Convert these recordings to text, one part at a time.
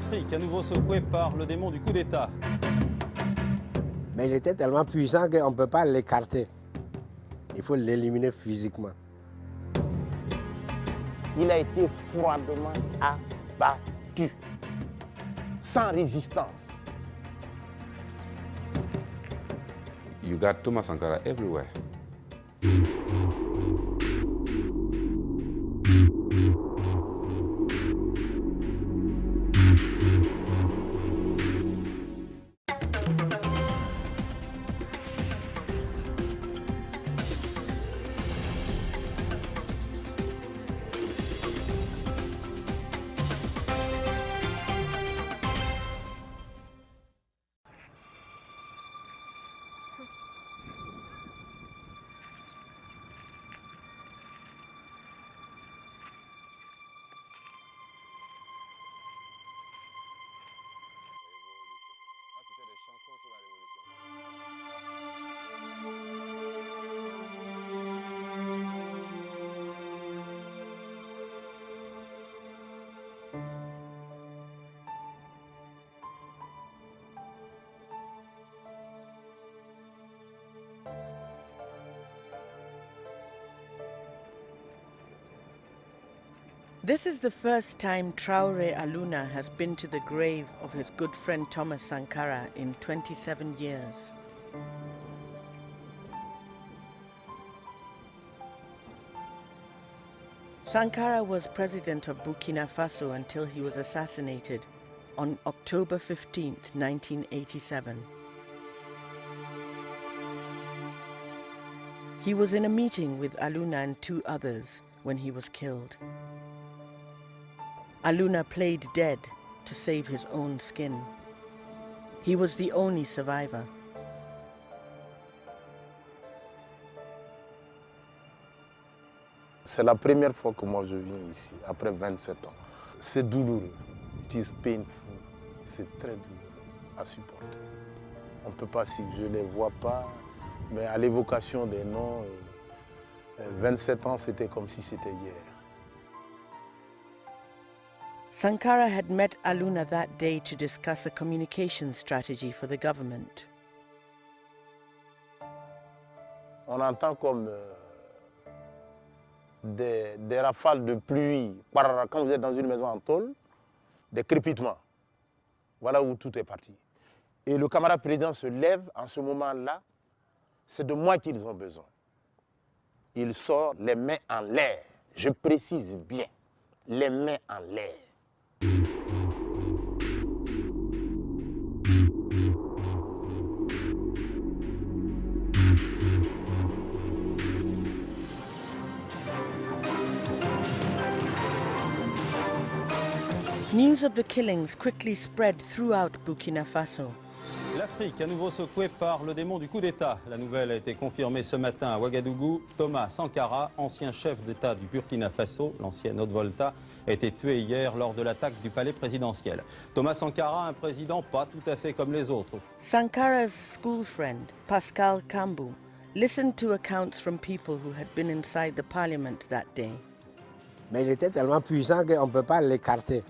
L'Afrique, à nouveau secouée par le démon du coup d'État. Mais il était tellement puissant qu'on ne peut pas l'écarter. Il faut l'éliminer physiquement. Il a été froidement abattu, sans résistance. You got Thoma Sankara everywhere. This is the first time Traoré Aluna has been to the grave of his good friend Thoma Sankara in 27 years. Sankara was president of Burkina Faso until he was assassinated on October 15, 1987. He was in a meeting with Aluna and two others when he was killed. Aluna played dead to save his own skin. He was the only survivor. C'est la première fois que moi je viens ici, après 27 ans. C'est douloureux. It is painful. C'est très douloureux à supporter. On ne peut pas, si je ne les vois pas, mais à l'évocation des noms, 27 ans, c'était comme si c'était hier. Sankara had met Aluna that day to discuss a communication strategy for the government. On entend comme des rafales de pluie, quand vous êtes dans une maison en tôle, des crépitements. Voilà où tout est parti. Et le camarade président se lève en ce moment-là, c'est de moi qu'ils ont besoin. Il sort les mains en l'air, je précise bien, les mains en l'air. News of the killings quickly spread throughout Burkina Faso. L'Afrique, à nouveau secouée par le démon du coup d'État. La nouvelle a été confirmée ce matin à Ouagadougou. Thoma Sankara, ancien chef d'État du Burkina Faso, l'ancienne Haute-Volta, a été tué hier lors de l'attaque du palais présidentiel. Thoma Sankara, un président pas tout à fait comme les autres. Sankara's school friend, Pascal Kambu, listened to accounts from people who had been inside the parliament that day. Mais il était tellement puissant qu'on ne peut pas l'écarter.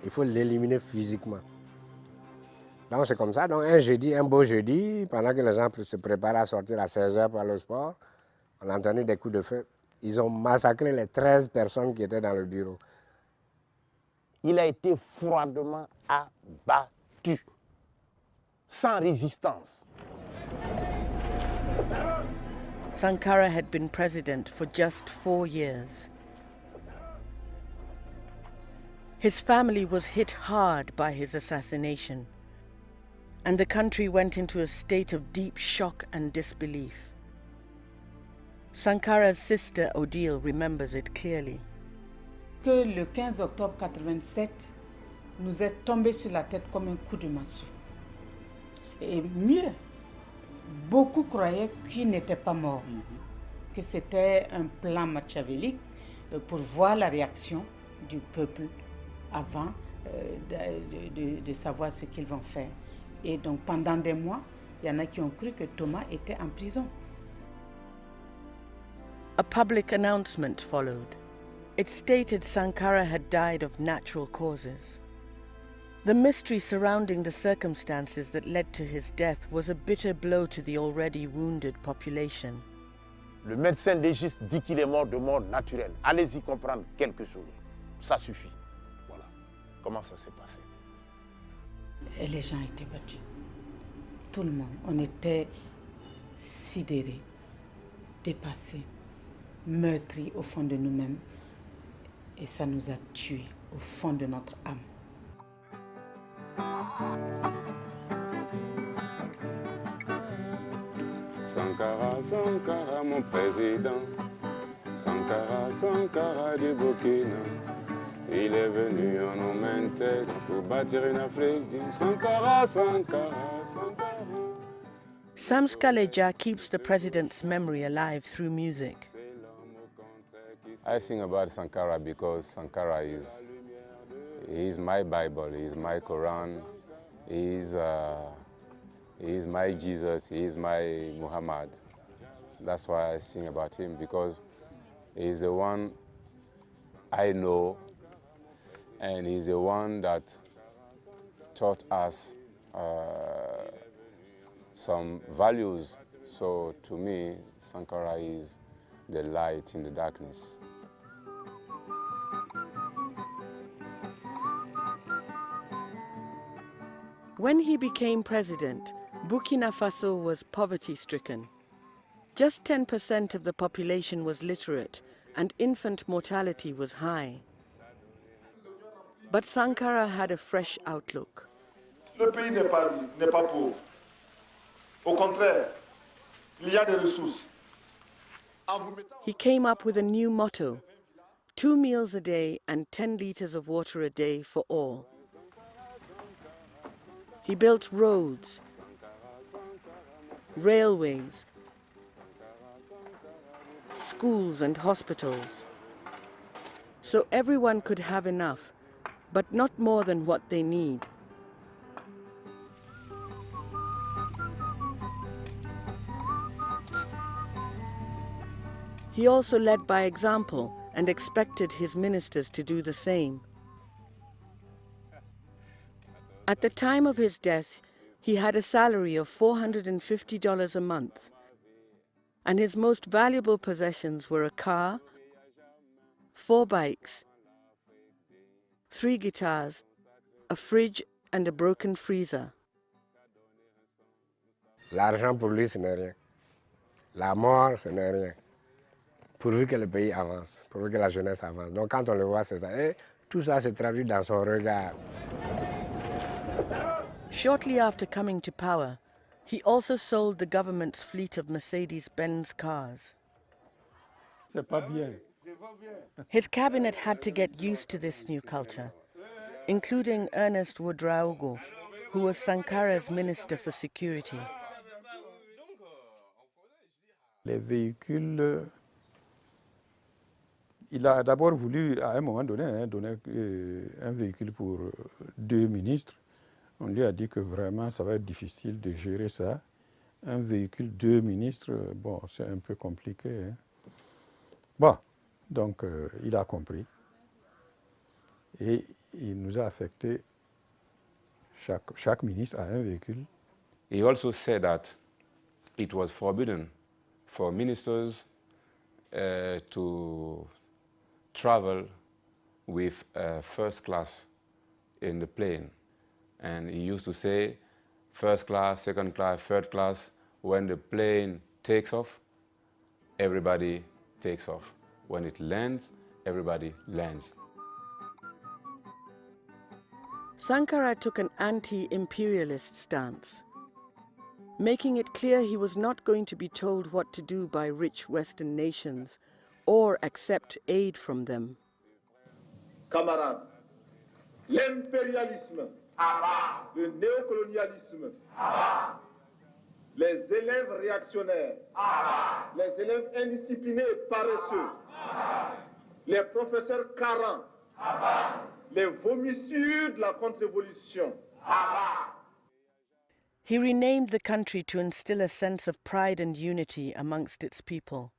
Il faut l'éliminer physiquement. Donc c'est comme ça. Donc un beau jeudi, pendant que les gens se préparaient à sortir à 16h pour aller au sport, on a entendu des coups de feu. Ils ont massacré les 13 personnes qui étaient dans le bureau. Il a été froidement abattu, sans résistance. Sankara had been president for just 4 years. His family was hit hard by his assassination, and the country went into a state of deep shock and disbelief. Sankara's sister Odile remembers it clearly. Que le 15 octobre 87 nous est tombé sur la tête comme un coup de massue. Et mieux, beaucoup croyaient qu'il n'était pas mort, que c'était un plan machiavélique pour voir la réaction du peuple avant de savoir ce qu'ils vont faire. Et donc pendant des mois, il y en a qui ont cru que Thoma était en prison. A public announcement followed. It stated Sankara had died of natural causes. The mystery surrounding the circumstances that led to his death was a bitter blow to the already wounded population. Le médecin légiste dit qu'il est mort de mort naturelle. Allez-y comprendre quelque chose. Ça suffit. Voilà. Comment ça s'est passé? Et les gens étaient battus. Tout le monde. On était sidérés, dépassés, meurtris au fond de nous-mêmes. Et ça nous a tués au fond de notre âme. Sankara, Sankara, mon président. Sankara, Sankara du Burkina. Il est venu en homme intègre pour bâtir une Afrique du Sankara, Sankara, Sankara. Sam Skaleja keeps the president's memory alive through music. I sing about Sankara because Sankara is my Bible, he's my Quran, he's my Jesus, he's my Muhammad. That's why I sing about him, because he's the one I know, and he's the one that taught us some values. So to me, Sankara is the light in the darkness. When he became president, Burkina Faso was poverty-stricken. Just 10% of the population was literate, and infant mortality was high. But Sankara had a fresh outlook. Le pays n'est pas pauvre. Au contraire, il y a des ressources. He came up with a new motto: 2 meals a day and 10 liters of water a day for all. He built roads, railways, schools and hospitals, so everyone could have enough, but not more than what they need. He also led by example and expected his ministers to do the same. At the time of his death, he had a salary of $450 a month, and his most valuable possessions were a car, 4 bikes, 3 guitars, a fridge and a broken freezer. L'argent pour lui, ce n'est rien. La mort, ce n'est rien. Pourvu que le pays avance, pourvu que la jeunesse avance. Donc quand on le voit, c'est ça. Et tout ça se traduit dans son regard. Shortly after coming to power, he also sold the government's fleet of Mercedes-Benz cars. C'est pas bien. His cabinet had to get used to this new culture, including Ernest Ouedraogo, who was Sankara's Minister for Security. Les véhicules, il a d'abord voulu, à un moment donné, donner un véhicule pour 2 ministres. On lui a dit que vraiment, ça va être difficile de gérer ça. Un véhicule, 2 ministres, bon, c'est un peu compliqué. Hein. Bon, donc il a compris. Et il nous a affecté, chaque ministre a un véhicule. He also said that it was forbidden for ministers to travel with first class in the plane. And he used to say, first class, second class, third class. When the plane takes off, everybody takes off. When it lands, everybody lands. Sankara took an anti-imperialist stance, making it clear he was not going to be told what to do by rich Western nations or accept aid from them. Camarades, l'impérialisme, le néocolonialisme, les élèves réactionnaires, les élèves indisciplinés et paresseux, les professeurs carents, les vomissures de la contre-révolution. He renamed the country to instill a sense of pride and unity amongst its people.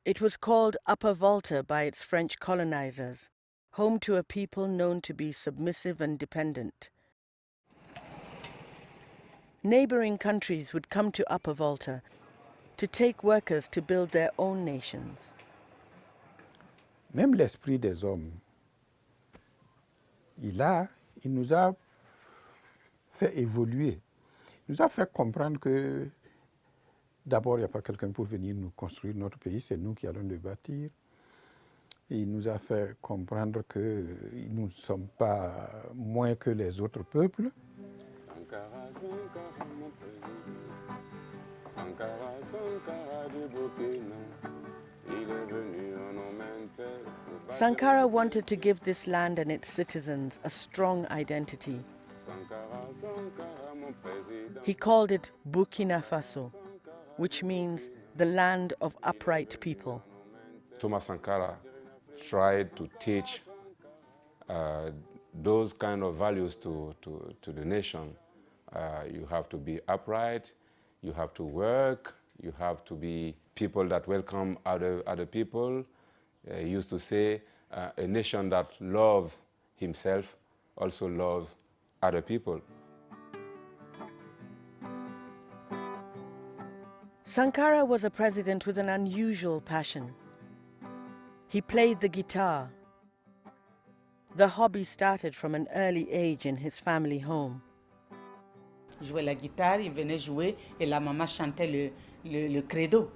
It was called Upper Volta by its French colonizers. home to a people known to be submissive and dependent. Neighboring countries would come to Upper Volta to take workers to build their own nations. Même l'esprit des hommes, il nous a fait évoluer. Il nous a fait comprendre que d'abord, il n'y a pas quelqu'un pour venir nous construire notre pays, c'est nous qui allons le bâtir. Et il nous a fait comprendre que nous ne sommes pas moins que les autres peuples. Sankara, Sankara, mon président. Sankara, Sankara de Burkina. Il est venu en Omentel. Sankara wanted to give this land and its citizens a strong identity. Sankara, Sankara, mon président. He called it Burkina Faso, which means the land of upright people. Thoma Sankara tried to teach those kind of values to the nation. You have to be upright, you have to work, you have to be people that welcome other people. He used to say, a nation that loves himself also loves other people. Sankara was a president with an unusual passion. He played the guitar. The hobby started from an early age in his family home. Il jouait la guitare, il venait jouer et la maman chantait le credo.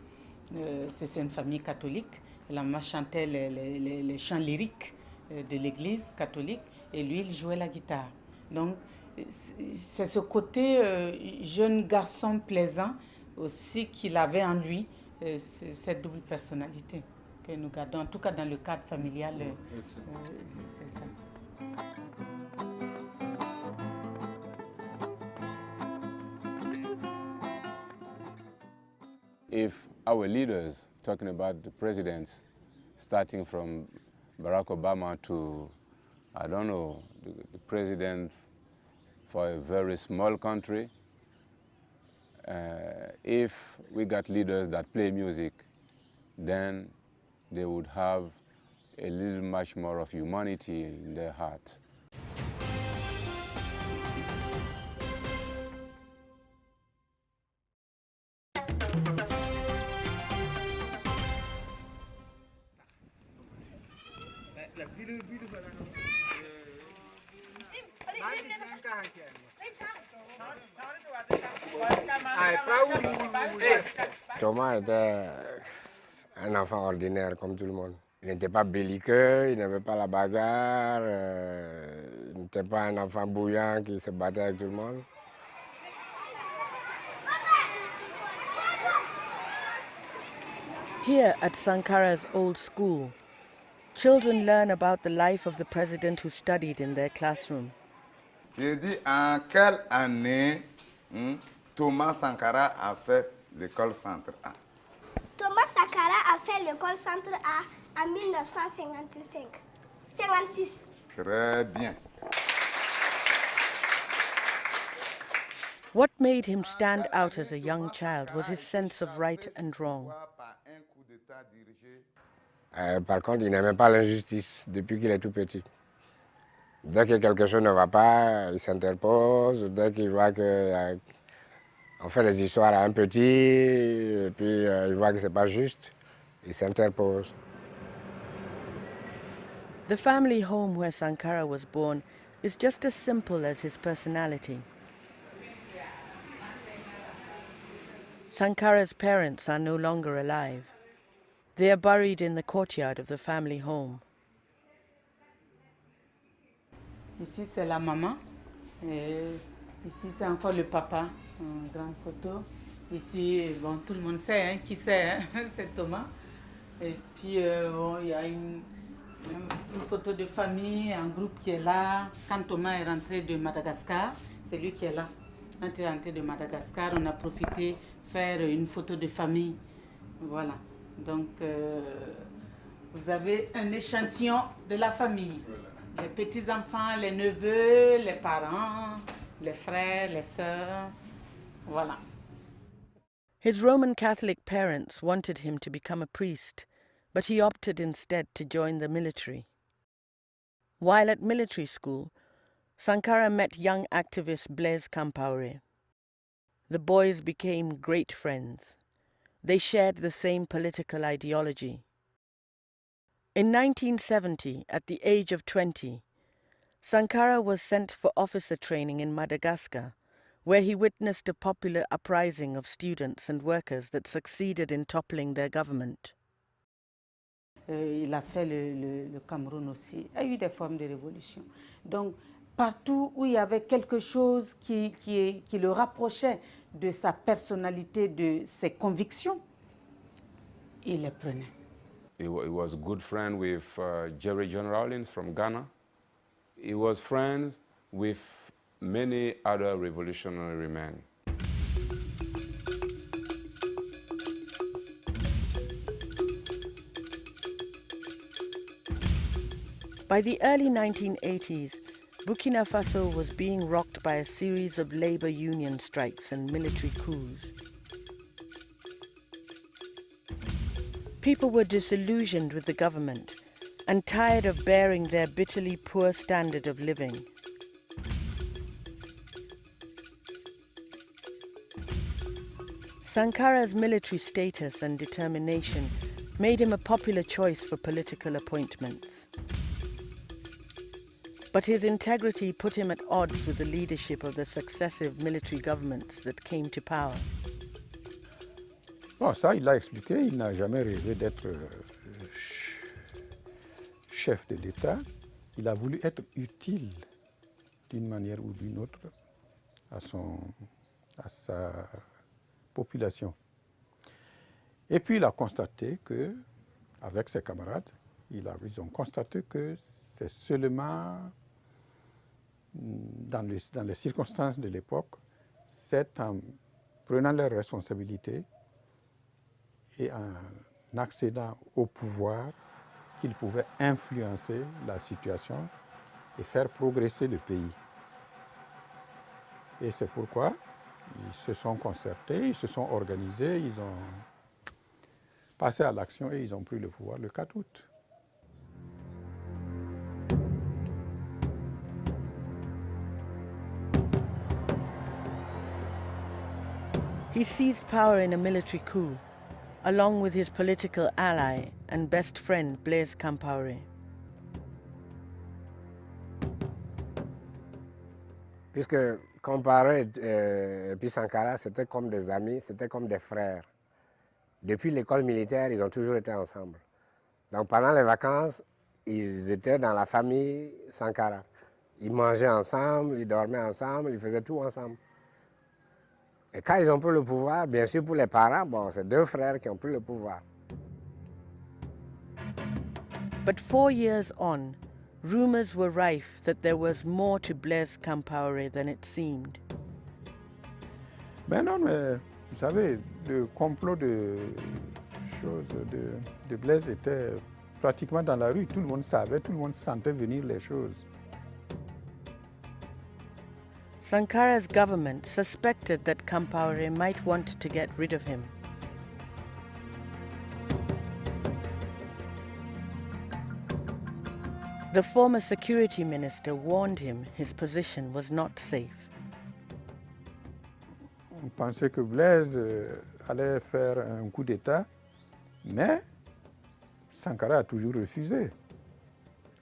C'est une famille catholique. Et la maman chantait les chants lyriques de l'église catholique et lui, il jouait la guitare. Donc, c'est ce côté jeune garçon plaisant aussi qu'il avait en lui, cette double personnalité que nous gardons, en tout cas dans le cadre familial, c'est ça. If our leaders, talking about the presidents, starting from Barack Obama to, I don't know, the president for a very small country, if we got leaders that play music, then they would have a little much more of humanity in their hearts. Thoma était un enfant ordinaire comme tout le monde. Il n'était pas belliqueux, il n'avait pas la bagarre, il n'était pas un enfant bouillant qui se battait avec tout le monde. Here at Sankara's old school, children learn about the life of the president who studied in their classroom. J'ai dit en quelle année Thoma Sankara a fait l'école centre A? Thoma Sankara a fait l'école centre A en 1956. Très bien. What made him stand out as a young child was his sense of right and wrong. Par contre, il n'aimait pas l'injustice depuis qu'il est tout petit. Dès que quelque chose ne va pas, il s'interpose. Dès qu'il voit qu'on fait des histoires à un petit, et puis il voit que ce n'est pas juste, il s'interpose. The family home where Sankara was born is just as simple as his personality. Sankara's parents are no longer alive. They are buried in the courtyard of the family home. Ici, c'est la maman. Et ici, c'est encore le papa, en grande photo. Ici, bon, tout le monde sait, hein, qui c'est, hein, c'est Thoma. Et puis, bon, il y a une photo de famille, un groupe qui est là. Quand Thoma est rentré de Madagascar, c'est lui qui est là. Quand il est rentré de Madagascar, on a profité faire une photo de famille. Voilà. Donc, vous avez un échantillon de la famille. Les petits-enfants, les neveux, les parents, les frères, les sœurs. Voilà. His Roman Catholic parents wanted him to become a priest, but he opted instead to join the military. While at military school, Sankara met young activist Blaise Compaoré. The boys became great friends. They shared the same political ideology. In 1970, at the age of 20, Sankara was sent for officer training in Madagascar, where he witnessed a popular uprising of students and workers that succeeded in toppling their government. Il a fait le Cameroun aussi. Il y a eu des formes de révolution. Donc, partout où il y avait quelque chose qui le rapprochait de sa personnalité, de ses convictions, il les prenait. He was a good friend with Jerry John Rawlings from Ghana. He was friends with many other revolutionary men. By the early 1980s, Burkina Faso was being rocked by a series of labor union strikes and military coups. People were disillusioned with the government and tired of bearing their bitterly poor standard of living. Sankara's military status and determination made him a popular choice for political appointments. But his integrity put him at odds with the leadership of the successive military governments that came to power. Bon, ça, il l'a expliqué, il n'a jamais rêvé d'être chef de l'État. Il a voulu être utile d'une manière ou d'une autre à sa population. Et puis il a constaté que, avec ses camarades, ils ont constaté que c'est seulement dans les circonstances de l'époque, c'est en prenant leurs responsabilités et en accédant au pouvoir qu'ils pouvaient influencer la situation et faire progresser le pays. Et c'est pourquoi ils se sont concertés, ils se sont organisés, ils ont passé à l'action et ils ont pris le pouvoir le 4 août. He seized power in a military coup, along with his political ally and best friend Blaise Compaoré. Puisque Compaoré et puis Sankara, c'était comme des amis, c'était comme des frères. Depuis l'école militaire, ils ont toujours été ensemble. Donc pendant les vacances, ils étaient dans la famille Sankara. Ils mangeaient ensemble, ils dormaient ensemble, ils faisaient tout ensemble. Et quand ils ont pris le pouvoir, bien sûr pour les parents, bon, c'est deux frères qui ont pris le pouvoir. But 4 years on, rumors were rife that there was more to Blaise Compaoré than it seemed. Ben non, mais vous savez, le complot de Blaise était pratiquement dans la rue. Tout le monde savait, tout le monde sentait venir les choses. Sankara's government suspected that Compaoré might want to get rid of him. The former security minister warned him his position was not safe. On pensait que Blaise allait faire un coup d'État, mais Sankara a toujours refusé.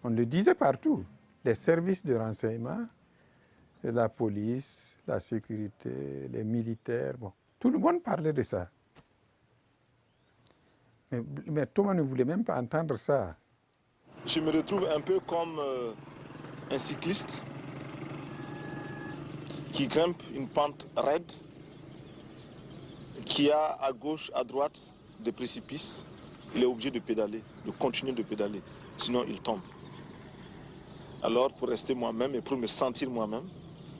On le disait partout. Les services de renseignement, la police, la sécurité, les militaires, bon, tout le monde parlait de ça. Mais Thoma ne voulait même pas entendre ça. Je me retrouve un peu comme un cycliste qui grimpe une pente raide, qui a à gauche, à droite des précipices. Il est obligé de pédaler, de continuer de pédaler, sinon il tombe. Alors pour rester moi-même et pour me sentir moi-même,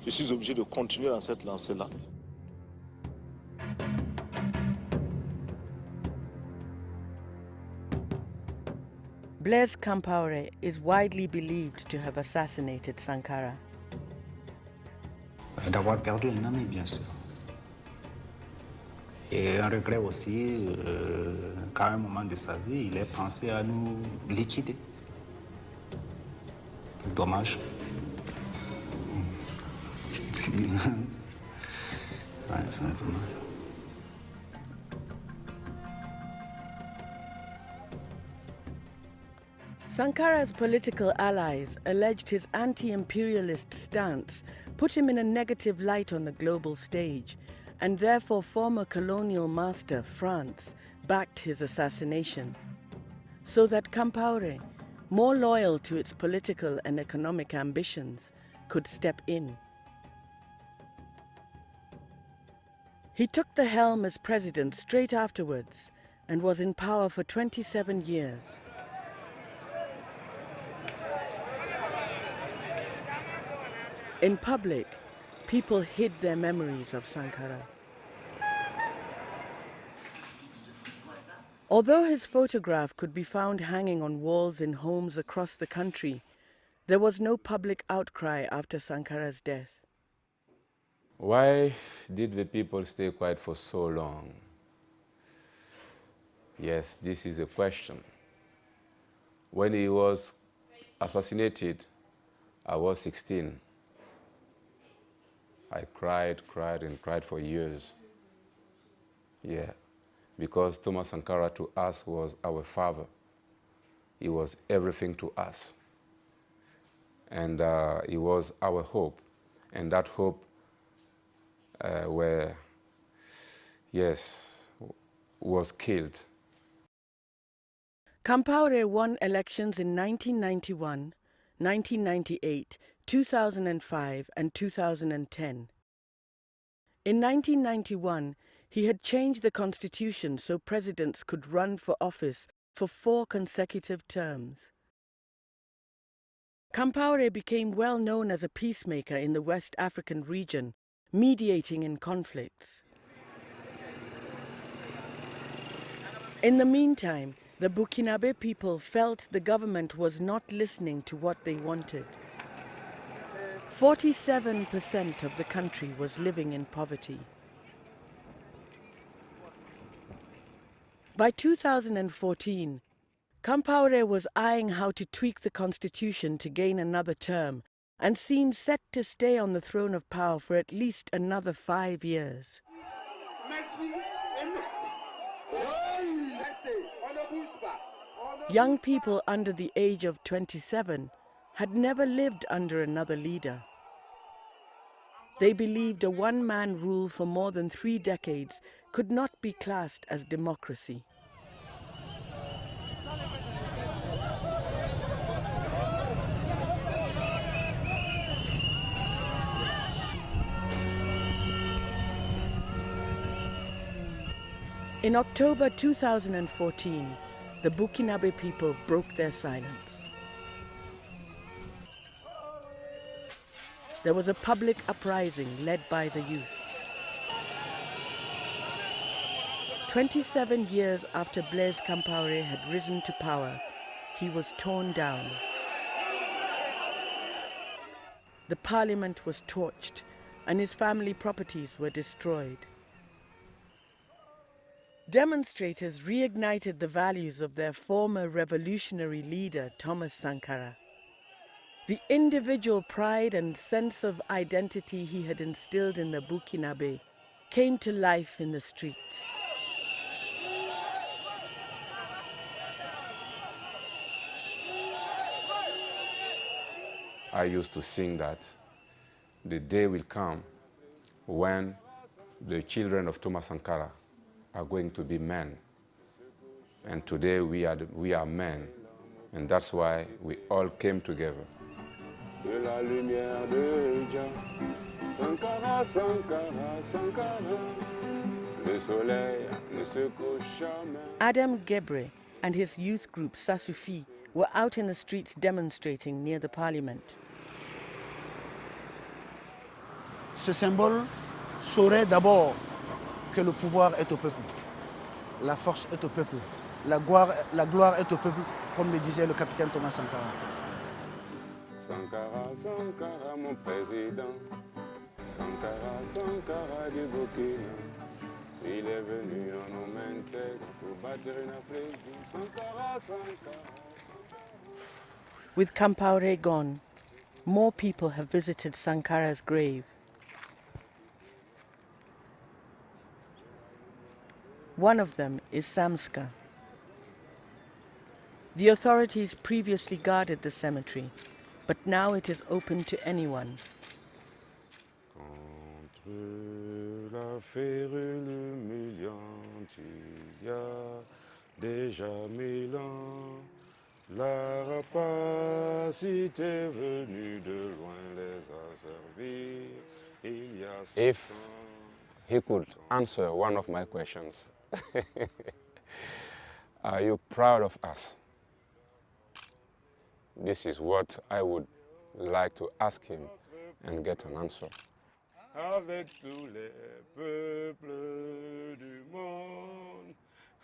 je suis obligé de continuer dans cette lancée-là. Blaise Compaoré is widely believed to have assassinated Sankara. D'avoir perdu un ami, bien sûr. Et un regret aussi qu'à un moment de sa vie, il ait pensé à nous liquider. Dommage. Ouais, c'est dommage. Sankara's political allies alleged his anti-imperialist stance put him in a negative light on the global stage, and therefore former colonial master France backed his assassination. So that Compaoré, more loyal to its political and economic ambitions, could step in. He took the helm as president straight afterwards and was in power for 27 years. In public, people hid their memories of Sankara. Although his photograph could be found hanging on walls in homes across the country, there was no public outcry after Sankara's death. Why did the people stay quiet for so long? Yes, this is a question. When he was assassinated, I was 16. I cried and cried for years. Yeah, because Thoma Sankara to us was our father. He was everything to us. And he was our hope. And that hope was killed. Compaoré won elections in 1991, 1998, 2005 and 2010. In 1991, he had changed the constitution so presidents could run for office for 4 consecutive terms. Compaoré became well known as a peacemaker in the West African region, mediating in conflicts. In the meantime, the Burkinabe people felt the government was not listening to what they wanted. 47% of the country was living in poverty. By 2014, Compaoré was eyeing how to tweak the constitution to gain another term and seemed set to stay on the throne of power for at least another 5 years. Young people under the age of 27 had never lived under another leader. They believed a one-man rule for more than 3 decades could not be classed as democracy. In October 2014, the Burkinabe people broke their silence. There was a public uprising led by the youth. 27 years after Blaise Compaoré had risen to power, he was torn down. The parliament was torched and his family properties were destroyed. Demonstrators reignited the values of their former revolutionary leader, Thoma Sankara. The individual pride and sense of identity he had instilled in the Burkinabe came to life in the streets. I used to sing that the day will come when the children of Thoma Sankara are going to be men. And today we are men. And that's why we all came together. De la lumière de Jah, Sankara, Sankara, Sankara, le soleil ne se couche jamais. Adam Gebre and his youth group Sasufi were out in the streets demonstrating near the parliament. Ce symbole saurait d'abord que le pouvoir est au peuple, la force est au peuple, la gloire est au peuple, comme le disait le capitaine Thoma Sankara. Sankara, Sankara, mon président, Sankara, Sankara du Burkina, il est venu en nos mains tête pour bâtir une Afrique. Sankara, Sankara. With Compaoré gone, more people have visited Sankara's grave. One of them is Samska. The authorities previously guarded the cemetery, but now it is open to anyone. Contre la férule humiliante, il y a déjà 1000 ans, la rapacité venue de loin les a servis. Il y a If he could answer one of my questions, are you proud of us? This is what I would like to ask him and get an answer. Avec tous les peuples du monde,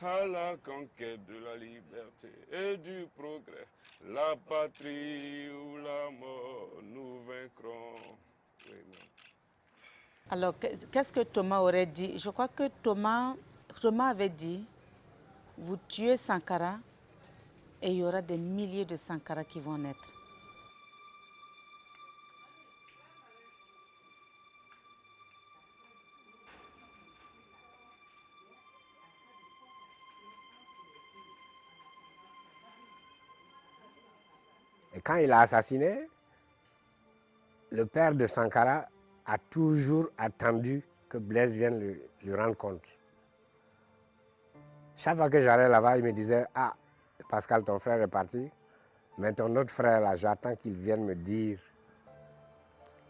à la conquête de la liberté et du progrès, la patrie ou la mort, nous vaincrons. Alors, qu'est-ce que Thoma aurait dit? Je crois que Thoma avait dit, vous tuez Sankara et il y aura des milliers de Sankara qui vont naître. Et quand il a assassiné, le père de Sankara a toujours attendu que Blaise vienne lui rendre compte. Chaque fois que j'allais là-bas, il me disait, ah, Pascal, ton frère est parti, mais ton autre frère, là, j'attends qu'il vienne me dire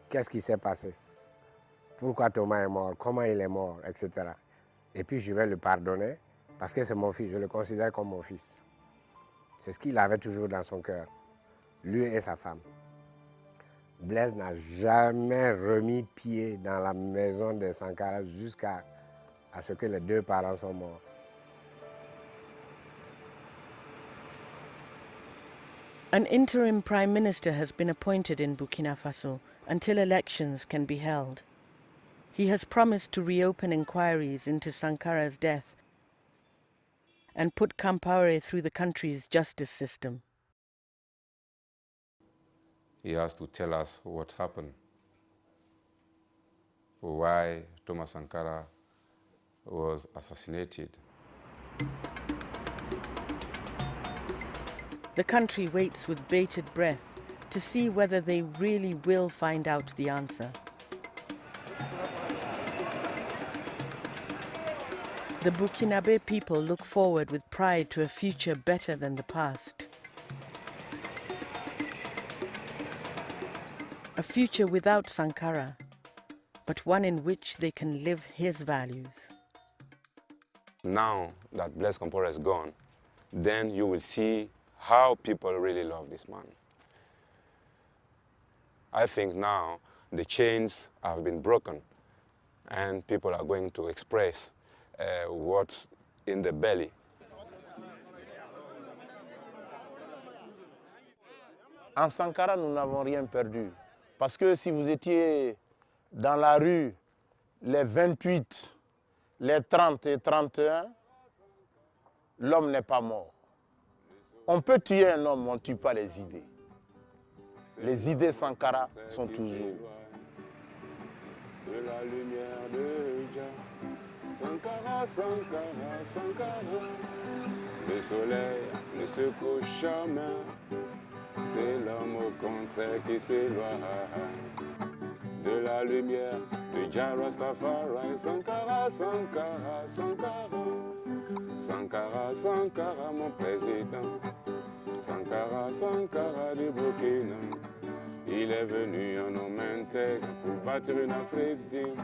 qu'est-ce qui s'est passé, pourquoi Thoma est mort, comment il est mort, etc. Et puis je vais le pardonner, parce que c'est mon fils, je le considère comme mon fils. C'est ce qu'il avait toujours dans son cœur, lui et sa femme. Blaise n'a jamais remis pied dans la maison de Sankara jusqu'à ce que les deux parents soient morts. An interim prime minister has been appointed in Burkina Faso until elections can be held. He has promised to reopen inquiries into Sankara's death and put Compaoré through the country's justice system. He has to tell us what happened, why Thoma Sankara was assassinated. The country waits with bated breath to see whether they really will find out the answer. The Burkinabe people look forward with pride to a future better than the past. A future without Sankara, but one in which they can live his values. Now that Blaise Compaoré is gone, then you will see how people really love this man. I think now the chains have been broken and people are going to express what's in the belly. En Sankara, nous n'avons rien perdu. Parce que si vous étiez dans la rue les 28, les 30 et 31, l'homme n'est pas mort. On peut tuer un homme, on ne tue pas les idées. Les idées Sankara sont toujours. De la lumière de Jah, Sankara, Sankara, Sankara. Le soleil ne se couche jamais, c'est l'homme au contraire qui s'éloigne. De la lumière de Jah Rastafari, Sankara, Sankara, Sankara. Sankara, Sankara, mon président. Sankara, Sankara du Burkina. Il est venu en homme intègre pour bâtir une Afrique digne.